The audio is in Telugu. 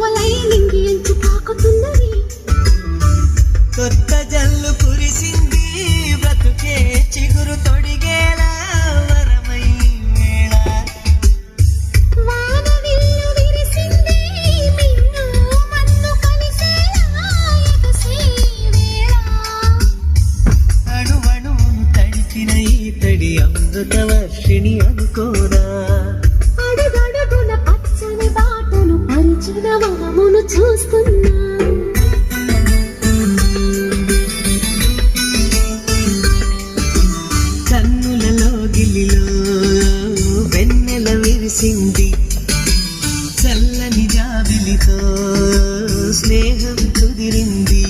మువ్వలై నింగి ఎంచు తాకుతున్నవి. కొత్త జల్లు కురిసింది బ్రతుకే చిగురు తొడిగేలా వరమై వేళ. వాన విల్లు విరిసింది మిన్ను మన్ను కలిసేలా ఎగసే వేళ. అణువణువును తడిపిన ఈ తడి అమృత వర్షిణి అనుకోనా. అడుగడుగున పచ్చని బాటను పరిచిన వనమును చూస్తున్నా. కన్నులలో గిలిలో వెన్నెల విరిసింది. చల్లని జాబిలితో స్నేహం కుదిరింది.